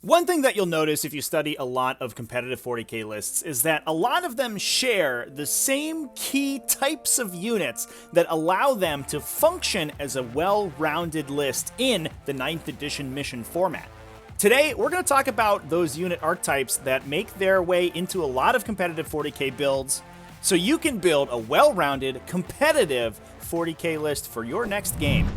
One thing that you'll notice if you study a lot of competitive 40k lists is that a lot of them share the same key types of units that allow them to function as a well-rounded list in the 9th edition mission format. Today, we're going to talk about those unit archetypes that make their way into a lot of competitive 40k builds, so you can build a well-rounded, competitive 40k list for your next game.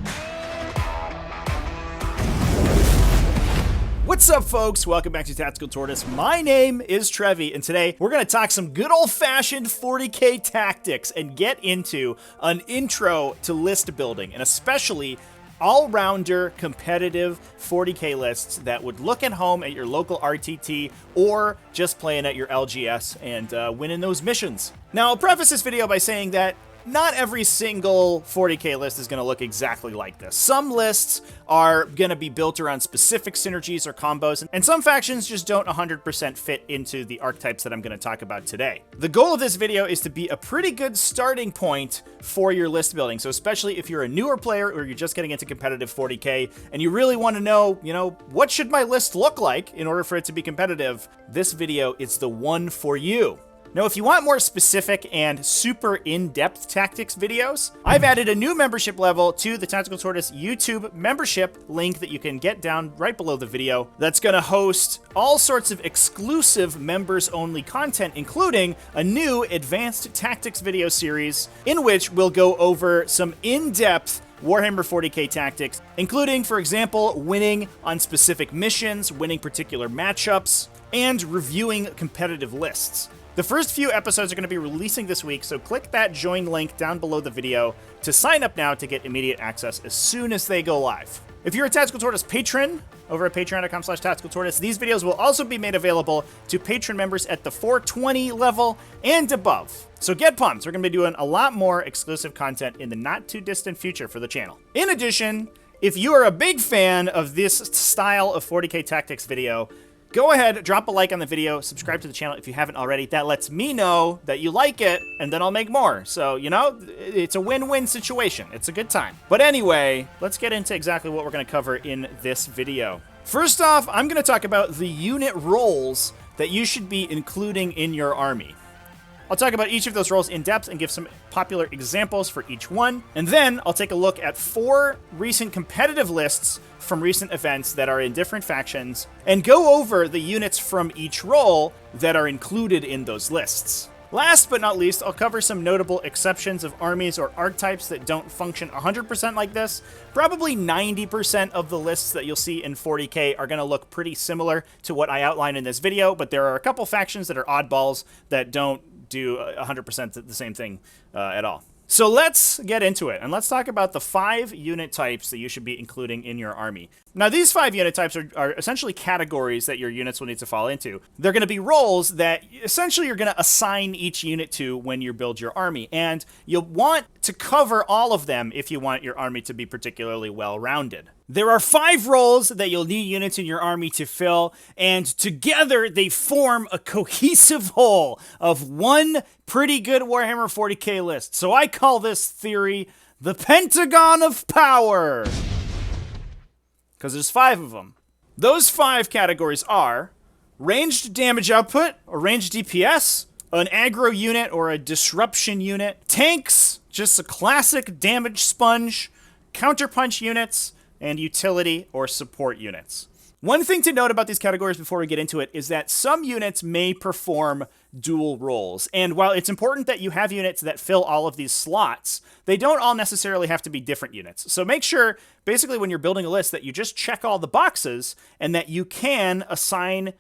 What's up, folks? Welcome back to Tactical Tortoise. My name is Trevy, and today we're going to talk some good old-fashioned 40k tactics and get into an intro to list building, and especially all-rounder competitive 40k lists that would look at home at your local RTT or just playing at your LGS and winning those missions. Now, I'll preface this video by saying that not every single 40k list is going to look exactly like this. Some lists are going to be built around specific synergies or combos, and some factions just don't 100% fit into the archetypes that I'm going to talk about today. The goal of this video is to be a pretty good starting point for your list building, so especially if you're a newer player or you're just getting into competitive 40k and you really want to know, what should my list look like in order for it to be competitive, this video is the one for you. Now, if you want more specific and super in-depth tactics videos, I've added a new membership level to the Tactical Tortoise YouTube membership link that you can get down right below the video that's going to host all sorts of exclusive members-only content, including a new advanced tactics video series in which we'll go over some in-depth Warhammer 40k tactics, including, for example, winning on specific missions, winning particular matchups, and reviewing competitive lists. The first few episodes are going to be releasing this week, so click that join link down below the video to sign up now to get immediate access as soon as they go live. If you're a Tactical Tortoise patron over at patreon.com/tacticaltortoise, these videos will also be made available to patron members at the 420 level and above. So get pumped. We're going to be doing a lot more exclusive content in the not too distant future for the channel. In addition, if you are a big fan of this style of 40k tactics video, go ahead, drop a like on the video, subscribe to the channel if you haven't already. That lets me know that you like it, and then I'll make more. So, it's a win-win situation. It's a good time. But anyway, let's get into exactly what we're going to cover in this video. First off, I'm going to talk about the unit roles that you should be including in your army. I'll talk about each of those roles in depth and give some popular examples for each one. And then I'll take a look at 4 recent competitive lists from recent events that are in different factions and go over the units from each role that are included in those lists. Last but not least, I'll cover some notable exceptions of armies or archetypes that don't function 100% like this. Probably 90% of the lists that you'll see in 40k are going to look pretty similar to what I outlined in this video, but there are a couple factions that are oddballs that don't do 100% the same thing at all. So let's get into it, and let's talk about the 5 unit types that you should be including in your army. Now, these 5 unit types are essentially categories that your units will need to fall into. They're going to be roles that essentially you're going to assign each unit to when you build your army, and you'll want to cover all of them if you want your army to be particularly well-rounded. There are 5 roles that you'll need units in your army to fill, and together they form a cohesive whole of one pretty good Warhammer 40k list. So I call this theory the Pentagon of Power, because there's 5 of them. Those 5 categories are ranged damage output, or ranged DPS, an aggro unit or a disruption unit, tanks, just a classic damage sponge, counterpunch units, and utility or support units. One thing to note about these categories before we get into it is that some units may perform dual roles. And while it's important that you have units that fill all of these slots, they don't all necessarily have to be different units. So make sure, basically, when you're building a list, that you just check all the boxes and that you can assign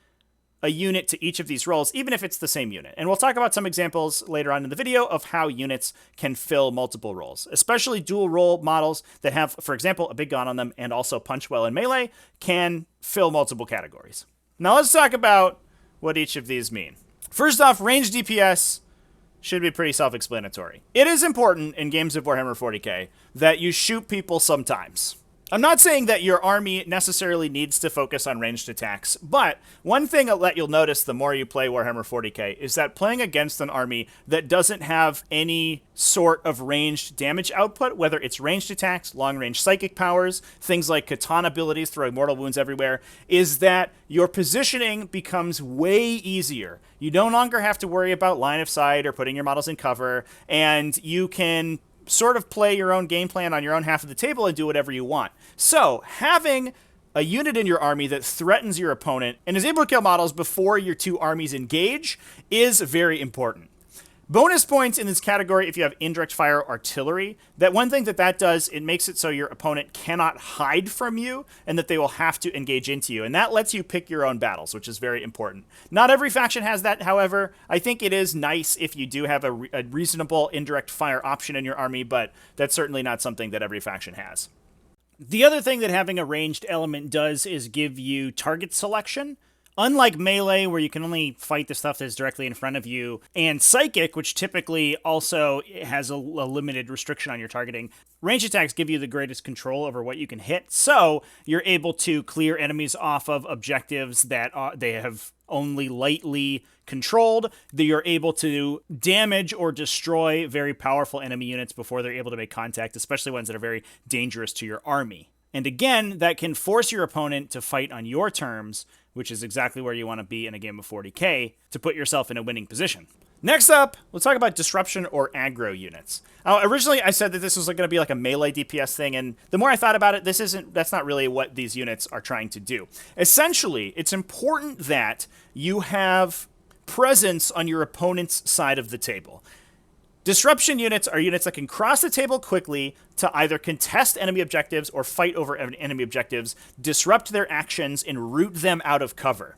a unit to each of these roles, even if it's the same unit. And we'll talk about some examples later on in the video of how units can fill multiple roles, especially dual role models that have, for example, a big gun on them and also punch well in melee can fill multiple categories. Now let's talk about what each of these mean. First off, ranged DPS should be pretty self-explanatory. It is important in games of Warhammer 40k that you shoot people sometimes. I'm not saying that your army necessarily needs to focus on ranged attacks, but one thing that you'll notice the more you play Warhammer 40k is that playing against an army that doesn't have any sort of ranged damage output, whether it's ranged attacks, long-range psychic powers, things like katana abilities throwing mortal wounds everywhere, is that your positioning becomes way easier. You no longer have to worry about line of sight or putting your models in cover, and you can sort of play your own game plan on your own half of the table and do whatever you want. So having a unit in your army that threatens your opponent and is able to kill models before your two armies engage is very important. Bonus points in this category if you have indirect fire artillery. That one thing that does, it makes it so your opponent cannot hide from you and that they will have to engage into you. And that lets you pick your own battles, which is very important. Not every faction has that, however. I think it is nice if you do have a reasonable indirect fire option in your army, but that's certainly not something that every faction has. The other thing that having a ranged element does is give you target selection. Unlike melee, where you can only fight the stuff that's directly in front of you, and psychic, which typically also has a limited restriction on your targeting, ranged attacks give you the greatest control over what you can hit, so you're able to clear enemies off of objectives that they have only lightly controlled. That you're able to damage or destroy very powerful enemy units before they're able to make contact, especially ones that are very dangerous to your army. And again, that can force your opponent to fight on your terms, which is exactly where you want to be in a game of 40k to put yourself in a winning position. Next up, let's talk about disruption or aggro units. Originally, I said that this was going to be like a melee DPS thing, and the more I thought about it, that's not really what these units are trying to do. Essentially, it's important that you have presence on your opponent's side of the table. Disruption units are units that can cross the table quickly to either contest enemy objectives or fight over enemy objectives, disrupt their actions, and root them out of cover.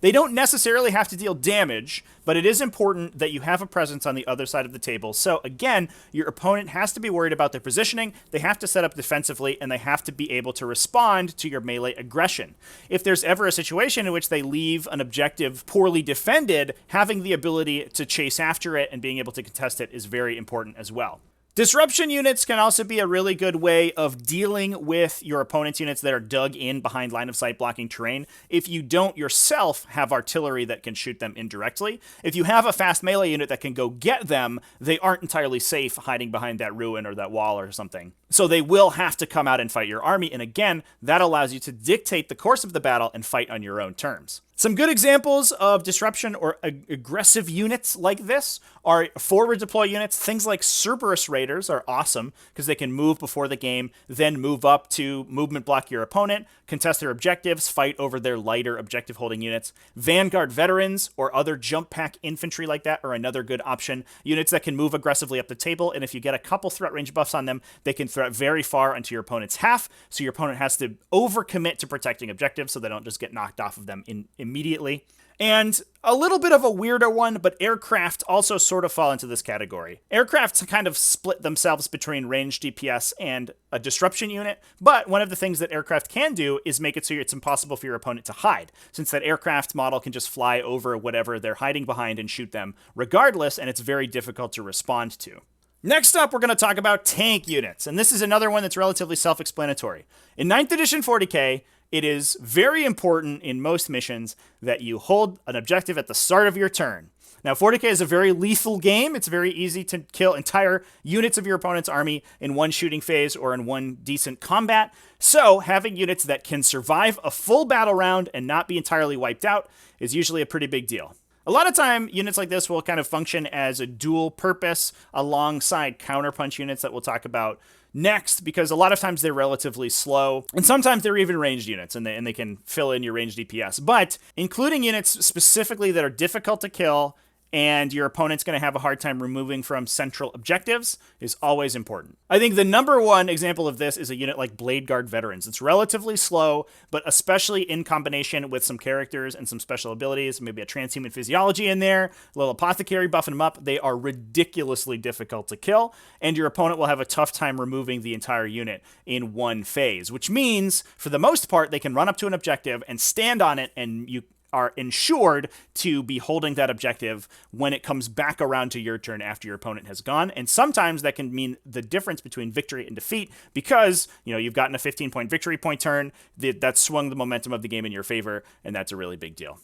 They don't necessarily have to deal damage, but it is important that you have a presence on the other side of the table. So again, your opponent has to be worried about their positioning, they have to set up defensively, and they have to be able to respond to your melee aggression. If there's ever a situation in which they leave an objective poorly defended, having the ability to chase after it and being able to contest it is very important as well. Disruption units can also be a really good way of dealing with your opponent's units that are dug in behind line of sight blocking terrain if you don't yourself have artillery that can shoot them indirectly. If you have a fast melee unit that can go get them, they aren't entirely safe hiding behind that ruin or that wall or something. So they will have to come out and fight your army, and again, that allows you to dictate the course of the battle and fight on your own terms. Some good examples of disruption or aggressive units like this are forward deploy units. Things like Cerberus Raiders are awesome because they can move before the game, then move up to movement block your opponent, contest their objectives, fight over their lighter objective holding units. Vanguard Veterans or other jump pack infantry like that are another good option. Units that can move aggressively up the table, and if you get a couple threat range buffs on them, they can threat very far into your opponent's half, so your opponent has to overcommit to protecting objectives so they don't just get knocked off of them immediately. And a little bit of a weirder one, but aircraft also sort of fall into this category. Aircraft kind of split themselves between ranged DPS and a disruption unit, but one of the things that aircraft can do is make it so it's impossible for your opponent to hide, since that aircraft model can just fly over whatever they're hiding behind and shoot them regardless, and it's very difficult to respond to. Next up, we're going to talk about tank units, and this is another one that's relatively self-explanatory. In 9th edition 40k, it is very important in most missions that you hold an objective at the start of your turn. Now, 40k is a very lethal game. It's very easy to kill entire units of your opponent's army in one shooting phase or in one decent combat. So having units that can survive a full battle round and not be entirely wiped out is usually a pretty big deal. A lot of time, units like this will kind of function as a dual purpose alongside counterpunch units that we'll talk about next, because a lot of times they're relatively slow, and sometimes they're even ranged units, and they can fill in your ranged DPS. But including units specifically that are difficult to kill and your opponent's going to have a hard time removing from central objectives is always important. I think the number one example of this is a unit like Blade Guard Veterans. It's relatively slow, but especially in combination with some characters and some special abilities, maybe a transhuman physiology in there, a little apothecary buffing them up, they are ridiculously difficult to kill, and your opponent will have a tough time removing the entire unit in one phase, which means, for the most part, they can run up to an objective and stand on it, and you are ensured to be holding that objective when it comes back around to your turn after your opponent has gone. And sometimes that can mean the difference between victory and defeat because, you've gotten a 15-point victory point turn that swung the momentum of the game in your favor, and that's a really big deal.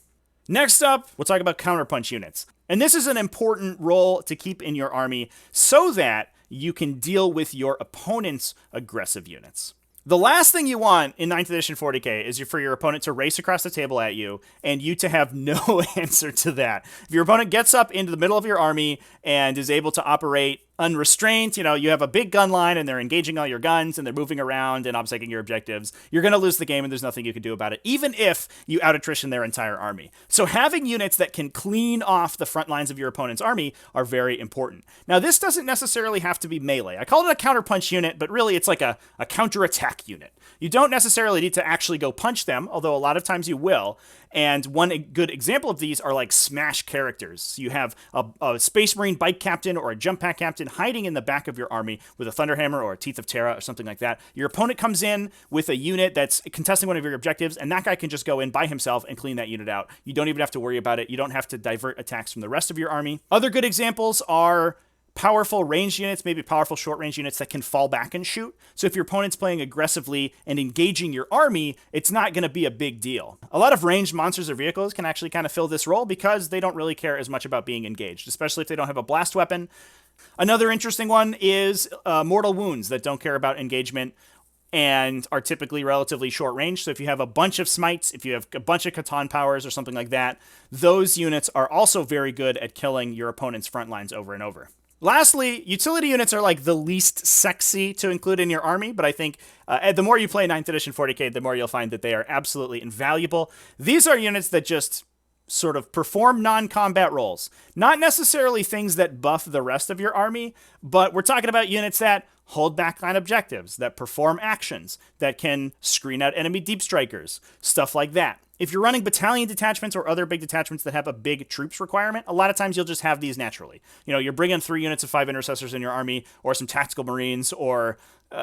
Next up, we'll talk about Counterpunch Units. And this is an important role to keep in your army so that you can deal with your opponent's aggressive units. The last thing you want in 9th edition 40k is for your opponent to race across the table at you and you to have no answer to that. If your opponent gets up into the middle of your army and is able to operate unrestrained, you have a big gun line and they're engaging all your guns and they're moving around and obsecting your objectives, you're going to lose the game and there's nothing you can do about it, even if you out-attrition their entire army. So having units that can clean off the front lines of your opponent's army are very important. Now, this doesn't necessarily have to be melee. I call it a counterpunch unit, but really it's like a counterattack unit. You don't necessarily need to actually go punch them, although a lot of times you will. And one good example of these are like smash characters. You have a Space Marine bike captain or a jump pack captain hiding in the back of your army with a Thunderhammer or a Teeth of Terra or something like that. Your opponent comes in with a unit that's contesting one of your objectives, and that guy can just go in by himself and clean that unit out. You don't even have to worry about it. You don't have to divert attacks from the rest of your army. Other good examples are powerful ranged units, maybe powerful short-range units that can fall back and shoot. So if your opponent's playing aggressively and engaging your army, it's not going to be a big deal. A lot of ranged monsters or vehicles can actually kind of fill this role because they don't really care as much about being engaged, especially if they don't have a blast weapon. Another interesting one is mortal wounds that don't care about engagement and are typically relatively short range. So if you have a bunch of smites, if you have a bunch of Catan powers or something like that, those units are also very good at killing your opponent's front lines over and over. Lastly, utility units are like the least sexy to include in your army, but I think the more you play 9th edition 40k, the more you'll find that they are absolutely invaluable. These are units that just sort of perform non-combat roles. Not necessarily things that buff the rest of your army, but we're talking about units that hold backline objectives, that perform actions, that can screen out enemy deep strikers, stuff like that. If you're running battalion detachments or other big detachments that have a big troops requirement, a lot of times you'll just have these naturally. You're bringing 3 units of 5 intercessors in your army, or some tactical marines, or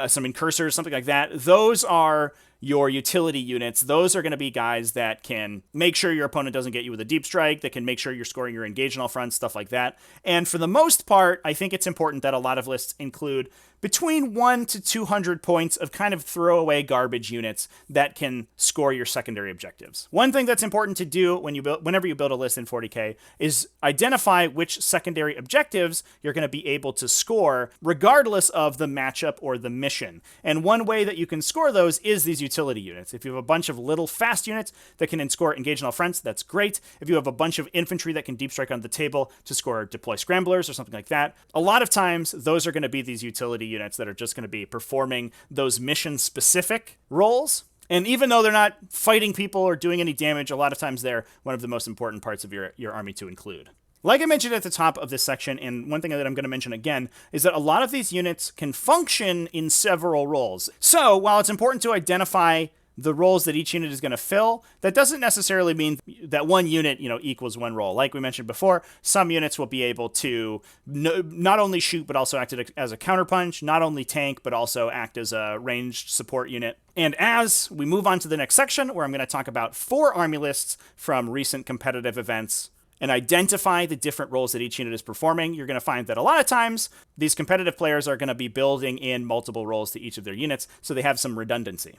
some incursors, something like that. Those are your utility units. Those are going to be guys that can make sure your opponent doesn't get you with a deep strike, that can make sure you're scoring your engage on all fronts, stuff like that. And for the most part, I think it's important that a lot of lists include between 1 to 200 points of kind of throwaway garbage units that can score your secondary objectives. One thing that's important to do whenever you build a list in 40k is identify which secondary objectives you're going to be able to score regardless of the matchup or the mission. And one way that you can score those is these utility units. If you have a bunch of little fast units that can score engage on all fronts, that's great. If you have a bunch of infantry that can deep strike on the table to score deploy scramblers or something like that, a lot of times those are going to be these utility units that are just going to be performing those mission-specific roles. And even though they're not fighting people or doing any damage, a lot of times they're one of the most important parts of your army to include. Like I mentioned at the top of this section, and one thing that I'm going to mention again, is that a lot of these units can function in several roles. So while it's important to identify the roles that each unit is going to fill, that doesn't necessarily mean that one unit, equals one role. Like we mentioned before, some units will be able to not only shoot, but also act as a counterpunch, not only tank, but also act as a ranged support unit. And as we move on to the next section, where I'm going to talk about 4 army lists from recent competitive events and identify the different roles that each unit is performing, you're going to find that a lot of times these competitive players are going to be building in multiple roles to each of their units, so they have some redundancy.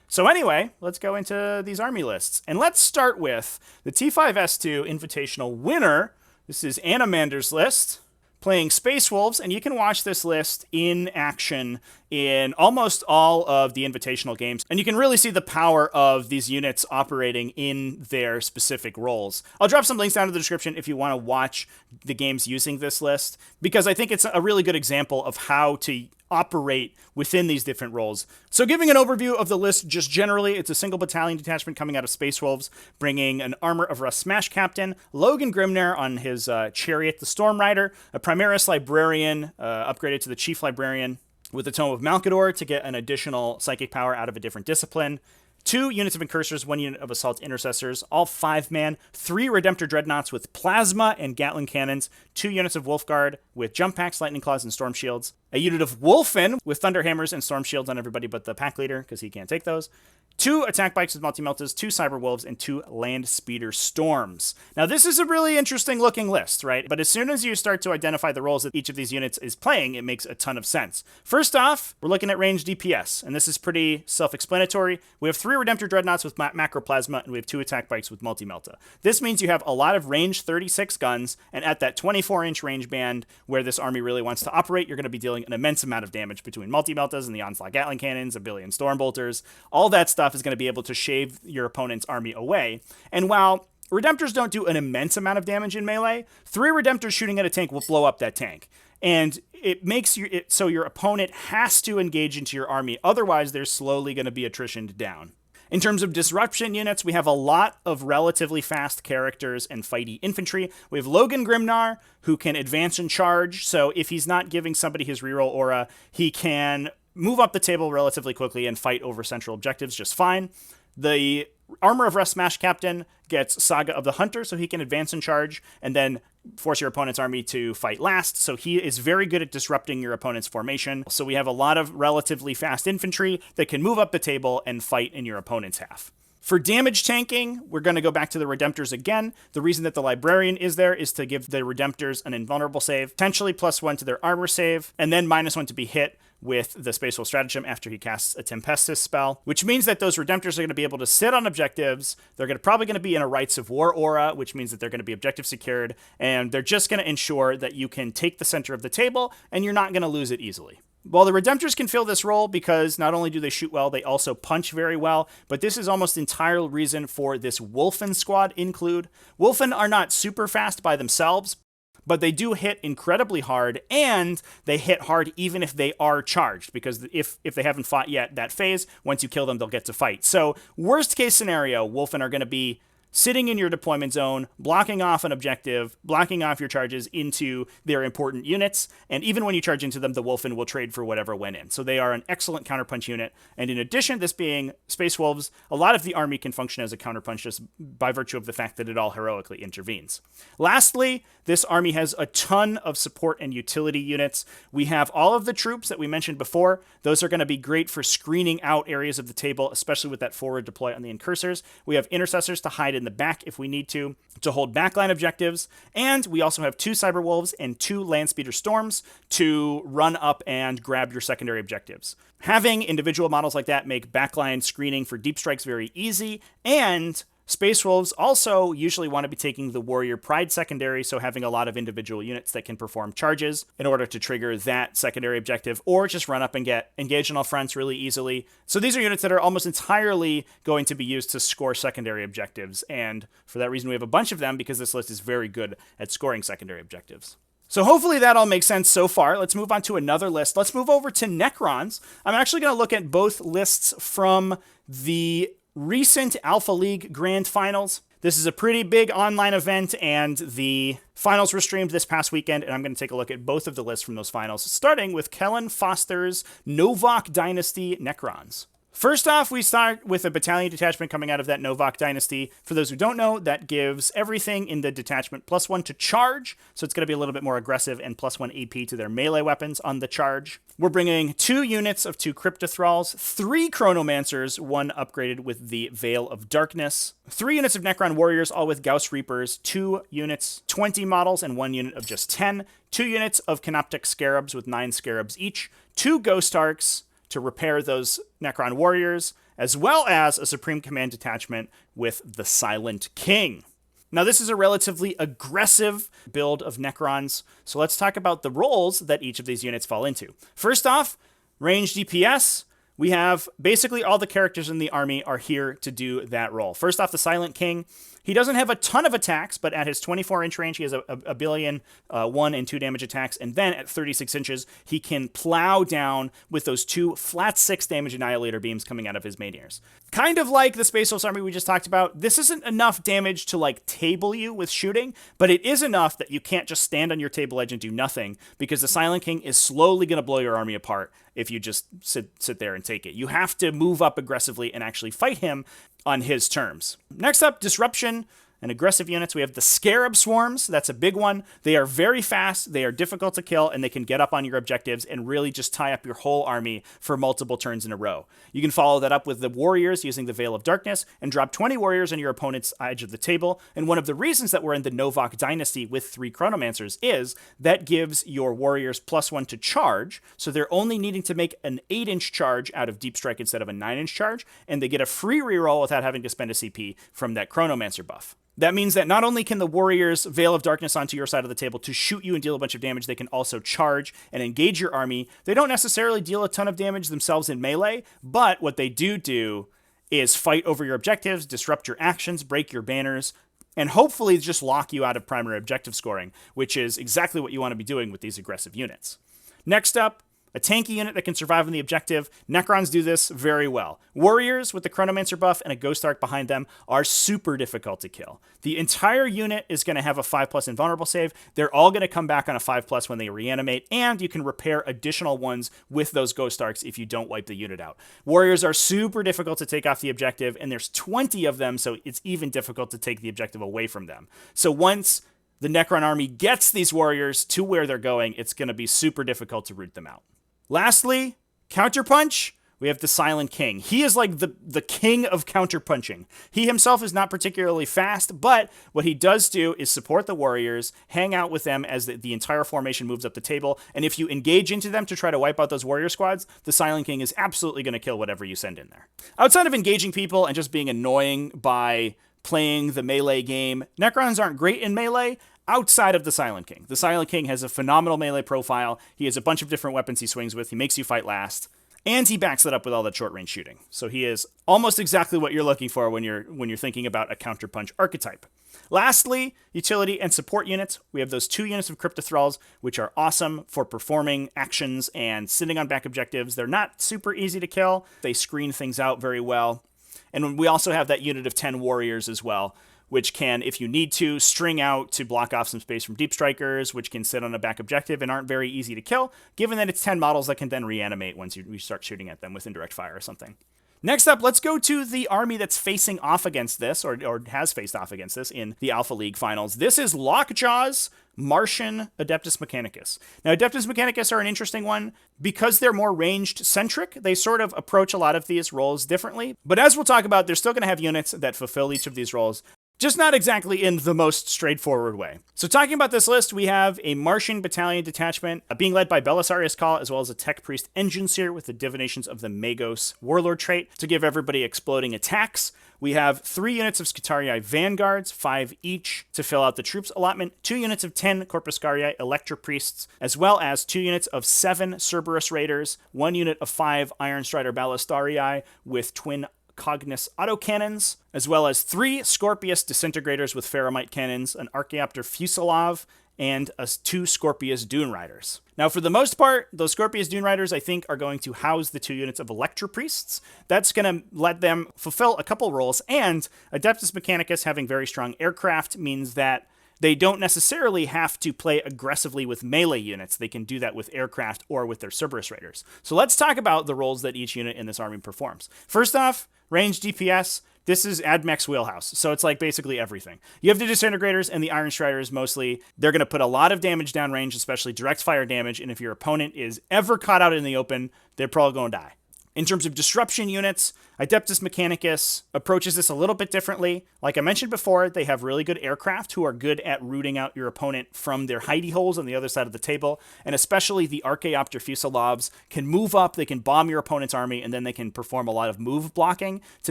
So anyway, let's go into these army lists. And let's start with the T5S2 Invitational winner. This is Anomander's list, playing Space Wolves, and you can watch this list in action in almost all of the invitational games, and you can really see the power of these units operating in their specific roles. I'll drop some links down in the description if you want to watch the games using this list, because I think it's a really good example of how to operate within these different roles. So giving an overview of the list just generally, it's a single battalion detachment coming out of Space Wolves, bringing an Armor of Rust Smash Captain, Logan Grimnair on his chariot, the Storm Rider, a Primaris Librarian upgraded to the Chief Librarian, with the Tome of Malkador to get an additional psychic power out of a different discipline, 2 units of Incursors, 1 unit of Assault Intercessors, all 5-man, 3 Redemptor Dreadnoughts with Plasma and Gatling Cannons, 2 units of Wolfguard, with jump packs, lightning claws, and storm shields. A unit of Wolfen with thunder hammers and storm shields on everybody but the pack leader, because he can't take those. 2 attack bikes with multi-meltas, 2 cyber wolves, and 2 land speeder storms. Now, this is a really interesting looking list, right? But as soon as you start to identify the roles that each of these units is playing, it makes a ton of sense. First off, we're looking at ranged DPS, and this is pretty self-explanatory. We have 3 Redemptor Dreadnoughts with Macroplasma, and we have 2 attack bikes with multi-melta. This means you have a lot of range 36 guns, and at that 24-inch range band where this army really wants to operate, you're going to be dealing an immense amount of damage between multi-meltas and the Onslaught Gatling Cannons, a billion Storm Bolters. All that stuff is going to be able to shave your opponent's army away. And while Redemptors don't do an immense amount of damage in melee, 3 Redemptors shooting at a tank will blow up that tank. And it makes it so your opponent has to engage into your army. Otherwise, they're slowly going to be attritioned down. In terms of disruption units, we have a lot of relatively fast characters and fighty infantry. We have Logan Grimnar, who can advance and charge. So if he's not giving somebody his reroll aura, he can move up the table relatively quickly and fight over central objectives just fine. The Armor of Rest Smash Captain gets Saga of the Hunter, so he can advance and charge, and then force your opponent's army to fight last. So he is very good at disrupting your opponent's formation. So we have a lot of relatively fast infantry that can move up the table and fight in your opponent's half. For damage tanking, we're going to go back to the Redemptors again. The reason that the Librarian is there is to give the Redemptors an invulnerable save, potentially +1 to their armor save, and then -1 to be hit with the Space Wolf Stratagem after he casts a Tempestus spell, which means that those Redemptors are going to be able to sit on objectives. They're probably going to be in a Rites of War aura, which means that they're going to be objective secured, and they're just going to ensure that you can take the center of the table, and you're not going to lose it easily. Well, the Redemptors can fill this role because not only do they shoot well, they also punch very well, but this is almost entirely reason for this Wolfen squad include. Wolfen are not super fast by themselves, but they do hit incredibly hard, and they hit hard even if they are charged, because if they haven't fought yet that phase, once you kill them, they'll get to fight. So worst case scenario, Wolfen are going to be sitting in your deployment zone, blocking off an objective, blocking off your charges into their important units, and even when you charge into them, the Wolfen will trade for whatever went in. So they are an excellent counterpunch unit, and in addition, this being Space Wolves, a lot of the army can function as a counterpunch just by virtue of the fact that it all heroically intervenes. Lastly, this army has a ton of support and utility units. We have all of the troops that we mentioned before. Those are going to be great for screening out areas of the table, especially with that forward deploy on the incursors. We have intercessors to hide in the back if we need to hold backline objectives. And we also have 2 Cyber Wolves and 2 Land Speeder Storms to run up and grab your secondary objectives. Having individual models like that make backline screening for deep strikes very easy, and Space Wolves also usually want to be taking the Warrior Pride secondary, so having a lot of individual units that can perform charges in order to trigger that secondary objective, or just run up and get engaged on all fronts really easily. So these are units that are almost entirely going to be used to score secondary objectives, and for that reason we have a bunch of them because this list is very good at scoring secondary objectives. So hopefully that all makes sense so far. Let's move on to another list. Let's move over to Necrons. I'm actually going to look at both lists from the recent Alpha League Grand Finals. This is a pretty big online event, and the finals were streamed this past weekend, and I'm going to take a look at both of the lists from those finals, starting with Kellen Foster's Novokh Dynasty Necrons. First off, we start with a battalion detachment coming out of that Novokh dynasty. For those who don't know, that gives everything in the detachment +1 to charge, so it's going to be a little bit more aggressive, and +1 AP to their melee weapons on the charge. We're bringing 2 units of 2 Cryptothralls, 3 Chronomancers, 1 upgraded with the Veil of Darkness, 3 units of Necron Warriors, all with Gauss Reapers, 2 units, 20 models, and 1 unit of just 10, 2 units of Canoptic Scarabs with 9 Scarabs each, 2 Ghost Arcs to repair those Necron Warriors, as well as a Supreme Command detachment with the Silent King. Now, this is a relatively aggressive build of Necrons, so let's talk about the roles that each of these units fall into. First off, range DPS. We have basically all the characters in the army are here to do that role. First off, the Silent King. He doesn't have a ton of attacks, but at his 24-inch range, he has a billion 1 and 2 damage attacks. And then at 36 inches, he can plow down with those 2 flat 6 damage Annihilator beams coming out of his main ears. Kind of like the Space Wolves army we just talked about, this isn't enough damage to like table you with shooting, but it is enough that you can't just stand on your table edge and do nothing, because the Silent King is slowly going to blow your army apart if you just sit there and take it. You have to move up aggressively and actually fight him on his terms. Next up, Disruption. And aggressive units, we have the Scarab Swarms. That's a big one. They are very fast, they are difficult to kill, and they can get up on your objectives and really just tie up your whole army for multiple turns in a row. You can follow that up with the Warriors using the Veil of Darkness and drop 20 Warriors on your opponent's edge of the table. And one of the reasons that we're in the Novokh dynasty with 3 Chronomancers is that gives your Warriors +1 to charge, so they're only needing to make an 8-inch charge out of Deep Strike instead of a 9-inch charge, and they get a free reroll without having to spend a CP from that Chronomancer buff. That means that not only can the Warriors Veil of Darkness onto your side of the table to shoot you and deal a bunch of damage, they can also charge and engage your army. They don't necessarily deal a ton of damage themselves in melee, but what they do is fight over your objectives, disrupt your actions, break your banners, and hopefully just lock you out of primary objective scoring, which is exactly what you want to be doing with these aggressive units. Next up, a tanky unit that can survive on the objective. Necrons do this very well. Warriors with the Chronomancer buff and a Ghost Arc behind them are super difficult to kill. The entire unit is going to have a 5+ invulnerable save. They're all going to come back on a 5+ when they reanimate, and you can repair additional ones with those Ghost Arcs if you don't wipe the unit out. Warriors are super difficult to take off the objective, and there's 20 of them, so it's even difficult to take the objective away from them. So once the Necron army gets these warriors to where they're going, it's going to be super difficult to root them out. Lastly, Counterpunch, we have the Silent King. He is like the king of counterpunching. He himself is not particularly fast, but what he does do is support the warriors, hang out with them as the entire formation moves up the table, and if you engage into them to try to wipe out those warrior squads, the Silent King is absolutely going to kill whatever you send in there. Outside of engaging people and just being annoying by playing the melee game, Necrons aren't great in melee, outside of the Silent King. The Silent King has a phenomenal melee profile. He has a bunch of different weapons he swings with. He makes you fight last. And he backs it up with all that short-range shooting. So he is almost exactly what you're looking for when you're thinking about a Counterpunch archetype. Lastly, utility and support units. We have those 2 units of Cryptothralls, which are awesome for performing actions and sitting on back objectives. They're not super easy to kill. They screen things out very well. And we also have that unit of 10 warriors as well, which can, if you need to, string out to block off some space from Deep Strikers, which can sit on a back objective and aren't very easy to kill, given that it's 10 models that can then reanimate once you start shooting at them with indirect fire or something. Next up, let's go to the army that's facing off against this, or has faced off against this in the Alpha League finals. This is Lockjaw's Martian Adeptus Mechanicus. Now, Adeptus Mechanicus are an interesting one. Because they're more ranged-centric, they sort of approach a lot of these roles differently. But as we'll talk about, they're still going to have units that fulfill each of these roles, just not exactly in the most straightforward way. So talking about this list, we have a Martian Battalion Detachment being led by Belisarius Call, as well as a Tech Priest Engine Seer with the Divinations of the Magos Warlord trait to give everybody exploding attacks. We have 3 units of Scutarii Vanguards, 5 each, to fill out the troops allotment, 2 units of 10 Corpuscarii Electro Priests, as well as 2 units of 7 Cerberus Raiders, 1 unit of 5 Iron Strider Ballistarii with twin Cognis autocannons, as well as 3 Scorpius Disintegrators with Pharamite cannons, an Archaeopter Fusilier, and 2 Scorpius Dune Riders. Now, for the most part, those Scorpius Dune Riders, I think, are going to house the 2 units of Electro Priests. That's going to let them fulfill a couple roles, and Adeptus Mechanicus having very strong aircraft means that they don't necessarily have to play aggressively with melee units. They can do that with aircraft or with their Cerberus Raiders. So let's talk about the roles that each unit in this army performs. First off, ranged DPS. This is Admech's wheelhouse, so it's like basically everything. You have the Disintegrators and the Iron Striders mostly. They're going to put a lot of damage downrange, especially direct fire damage, and if your opponent is ever caught out in the open, they're probably going to die. In terms of disruption units, Adeptus Mechanicus approaches this a little bit differently. Like I mentioned before, they have really good aircraft who are good at rooting out your opponent from their hidey holes on the other side of the table, and especially the Archaeopter Fusiliers can move up, they can bomb your opponent's army, and then they can perform a lot of move blocking to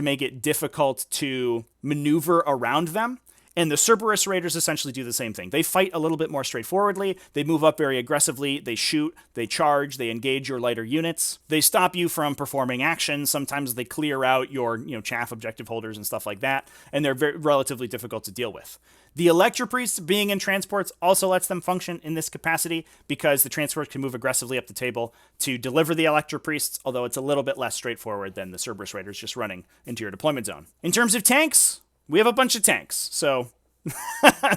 make it difficult to maneuver around them. And the Cerberus Raiders essentially do the same thing. They fight a little bit more straightforwardly. They move up very aggressively. They shoot, they charge, they engage your lighter units. They stop you from performing actions. Sometimes they clear out your, chaff objective holders and stuff like that. And they're relatively difficult to deal with. The Electro Priests being in transports also lets them function in this capacity because the transports can move aggressively up the table to deliver the Electro Priests, although it's a little bit less straightforward than the Cerberus Raiders just running into your deployment zone. In terms of tanks, we have a bunch of tanks. So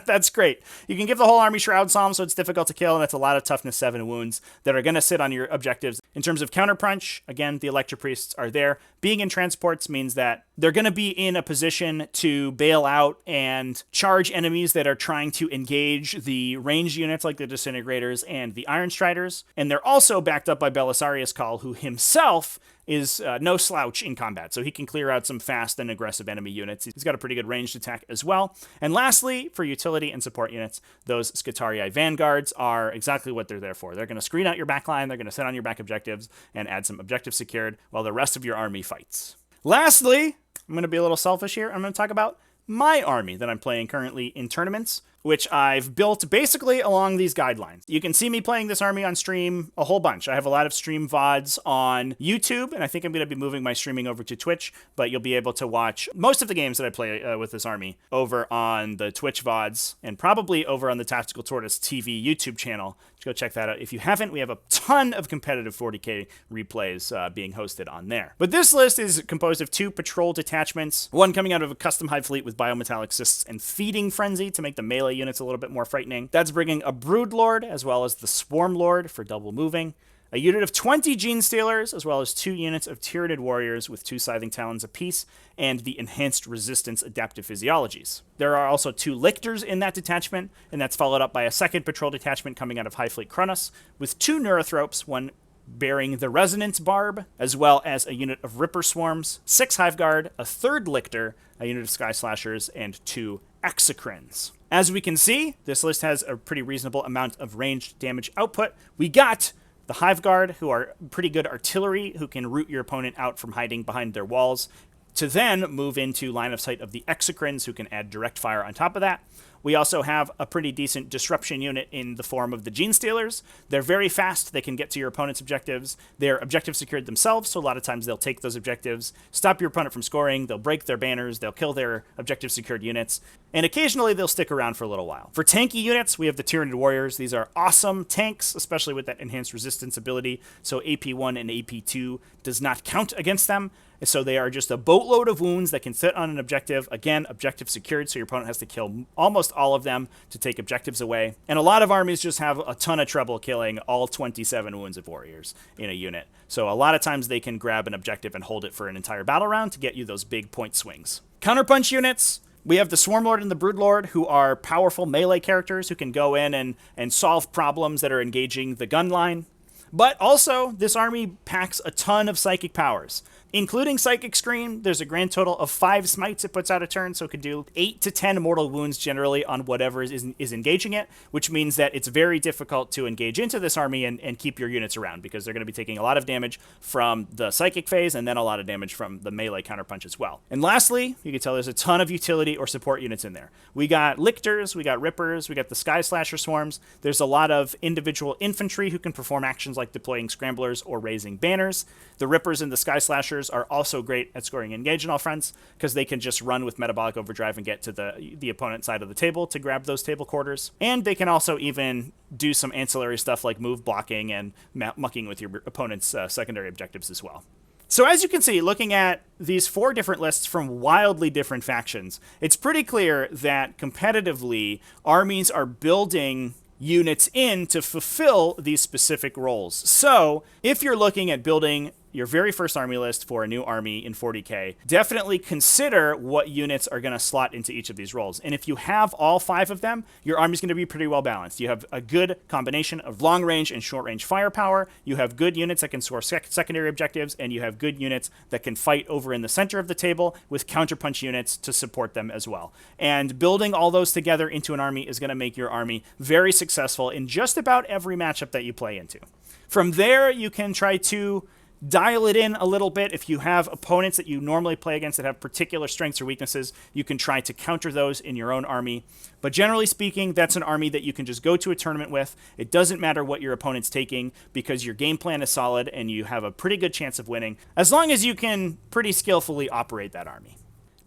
That's great. You can give the whole army Shroud Psalm, so it's difficult to kill, and it's a lot of toughness 7 wounds that are going to sit on your objectives. In terms of Counterpunch, again, the Electro Priests are there. Being in transports means that they're going to be in a position to bail out and charge enemies that are trying to engage the ranged units like the Disintegrators and the Iron Striders. And they're also backed up by Belisarius Call, who himself is no slouch in combat, so he can clear out some fast and aggressive enemy units. He's got a pretty good ranged attack as well. And lastly, for utility and support units, those Skitarii Vanguards are exactly what they're there for. They're going to screen out your backline, they're going to sit on your back objectives, and add some objectives secured while the rest of your army fights. Lastly, I'm going to be a little selfish here. I'm going to talk about my army that I'm playing currently in tournaments, which I've built basically along these guidelines. You can see me playing this army on stream a whole bunch. I have a lot of stream VODs on YouTube, and I think I'm going to be moving my streaming over to Twitch, but you'll be able to watch most of the games that I play with this army over on the Twitch VODs, and probably over on the Tactical Tortoise TV YouTube channel. Go check that out. If you haven't, we have a ton of competitive 40k replays being hosted on there. But this list is composed of 2 patrol detachments, one coming out of a custom hive fleet with biometallic cysts and feeding frenzy to make the melee units a little bit more frightening. That's bringing a Brood Lord as well as the Swarm Lord for double moving, a unit of 20 Gene Stealers, as well as 2 units of Tyranid Warriors with 2 Scything Talons apiece, and the Enhanced Resistance Adaptive Physiologies. There are also 2 Lictors in that detachment, and that's followed up by a second patrol detachment coming out of High Fleet Kronos, with 2 Neurothropes, one bearing the Resonance Barb, as well as a unit of Ripper Swarms, 6 Hive Guard, a 3rd Lictor, a unit of Sky Slashers, and 2 Exocrines. As we can see, this list has a pretty reasonable amount of ranged damage output. We got the Hive Guard, who are pretty good artillery, who can root your opponent out from hiding behind their walls, to then move into line of sight of the Exocrines, who can add direct fire on top of that. We also have a pretty decent disruption unit in the form of the Gene Stealers. They're very fast. They can get to your opponent's objectives. They're objective secured themselves, so a lot of times they'll take those objectives, stop your opponent from scoring, they'll break their banners, they'll kill their objective secured units, and occasionally they'll stick around for a little while. For tanky units, we have the Tyranid Warriors. These are awesome tanks, especially with that enhanced resistance ability, so AP1 and AP2 does not count against them. So they are just a boatload of wounds that can sit on an objective. Again, objective secured, so your opponent has to kill almost all of them to take objectives away. And a lot of armies just have a ton of trouble killing all 27 wounds of warriors in a unit. So a lot of times they can grab an objective and hold it for an entire battle round to get you those big point swings. Counterpunch units. We have the Swarm Lord and the Brood Lord, who are powerful melee characters who can go in and solve problems that are engaging the gun line. But also, this army packs a ton of psychic powers. Including Psychic Scream, there's a grand total of 5 smites it puts out a turn, so it can do 8 to 10 mortal wounds generally on whatever is engaging it, which means that it's very difficult to engage into this army and keep your units around, because they're going to be taking a lot of damage from the Psychic phase and then a lot of damage from the melee counterpunch as well. And lastly, you can tell there's a ton of utility or support units in there. We got Lictors, we got Rippers, we got the Sky Slasher Swarms. There's a lot of individual infantry who can perform actions like deploying Scramblers or raising banners. The Rippers and the Sky Slashers are also great at scoring engage on all fronts, because they can just run with Metabolic Overdrive and get to the opponent side of the table to grab those table quarters. And they can also even do some ancillary stuff like move blocking and mucking with your opponent's secondary objectives as well. So as you can see, looking at these 4 different lists from wildly different factions, it's pretty clear that competitively, armies are building units in to fulfill these specific roles. So if you're looking at building your very first army list for a new army in 40k, definitely consider what units are going to slot into each of these roles. And if you have all 5 of them, your army's going to be pretty well balanced. You have a good combination of long range and short range firepower. You have good units that can score secondary objectives, and you have good units that can fight over in the center of the table with counterpunch units to support them as well. And building all those together into an army is going to make your army very successful in just about every matchup that you play into. From there, you can try to dial it in a little bit. If you have opponents that you normally play against that have particular strengths or weaknesses, you can try to counter those in your own army. But generally speaking, that's an army that you can just go to a tournament with. It doesn't matter what your opponent's taking, because your game plan is solid and you have a pretty good chance of winning, as long as you can pretty skillfully operate that army.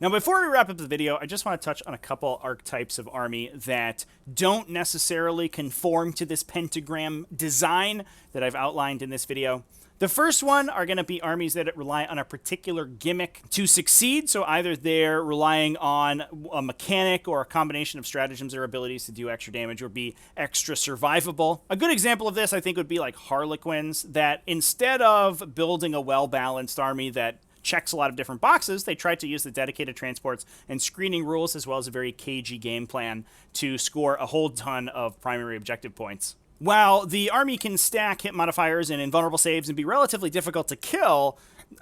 Now, before we wrap up the video, I just want to touch on a couple archetypes of army that don't necessarily conform to this pentagram design that I've outlined in this video. The first one are going to be armies that rely on a particular gimmick to succeed. So either they're relying on a mechanic or a combination of stratagems or abilities to do extra damage or be extra survivable. A good example of this, I think, would be like Harlequins, that instead of building a well-balanced army that checks a lot of different boxes, they try to use the dedicated transports and screening rules as well as a very cagey game plan to score a whole ton of primary objective points. While the army can stack hit modifiers and invulnerable saves and be relatively difficult to kill,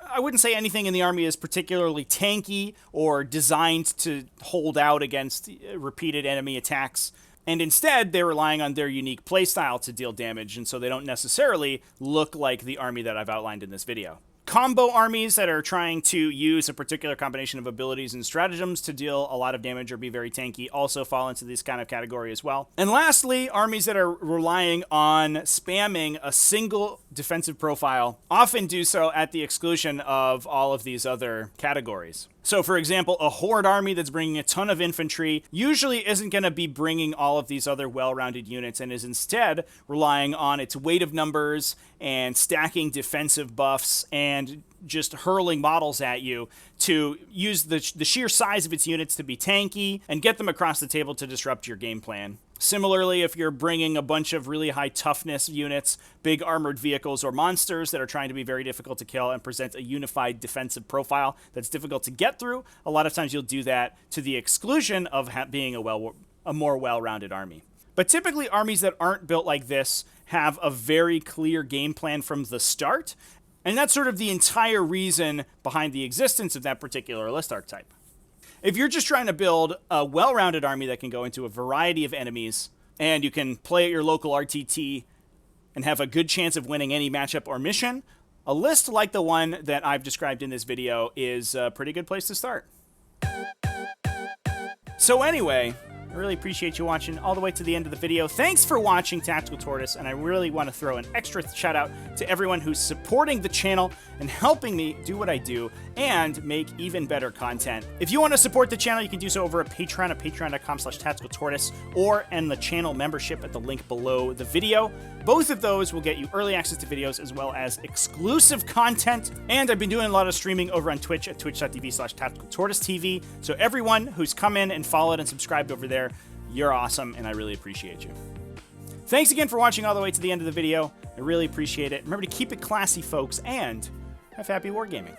I wouldn't say anything in the army is particularly tanky or designed to hold out against repeated enemy attacks. And instead, they're relying on their unique playstyle to deal damage, and so they don't necessarily look like the army that I've outlined in this video. Combo armies that are trying to use a particular combination of abilities and stratagems to deal a lot of damage or be very tanky also fall into this kind of category as well. And lastly, armies that are relying on spamming a single defensive profile often do so at the exclusion of all of these other categories. So, for example, a horde army that's bringing a ton of infantry usually isn't going to be bringing all of these other well-rounded units and is instead relying on its weight of numbers and stacking defensive buffs and just hurling models at you to use the sheer size of its units to be tanky and get them across the table to disrupt your game plan. Similarly, if you're bringing a bunch of really high toughness units, big armored vehicles, or monsters that are trying to be very difficult to kill and present a unified defensive profile that's difficult to get through, a lot of times you'll do that to the exclusion of being a more well-rounded army. But typically, armies that aren't built like this have a very clear game plan from the start, and that's sort of the entire reason behind the existence of that particular list archetype. If you're just trying to build a well-rounded army that can go into a variety of enemies, and you can play at your local RTT and have a good chance of winning any matchup or mission, a list like the one that I've described in this video is a pretty good place to start. So anyway, I really appreciate you watching all the way to the end of the video. Thanks for watching Tactical Tortoise, and I really want to throw an extra shout out to everyone who's supporting the channel and helping me do what I do and make even better content. If you want to support the channel, you can do so over at Patreon at patreon.com/tacticaltortoise or in the channel membership at the link below the video. Both of those will get you early access to videos as well as exclusive content. And I've been doing a lot of streaming over on Twitch at twitch.tv/tacticaltortoisetv. So everyone who's come in and followed and subscribed over there, you're awesome, and I really appreciate you. Thanks again for watching all the way to the end of the video. I really appreciate it. Remember to keep it classy, folks, and have happy wargaming.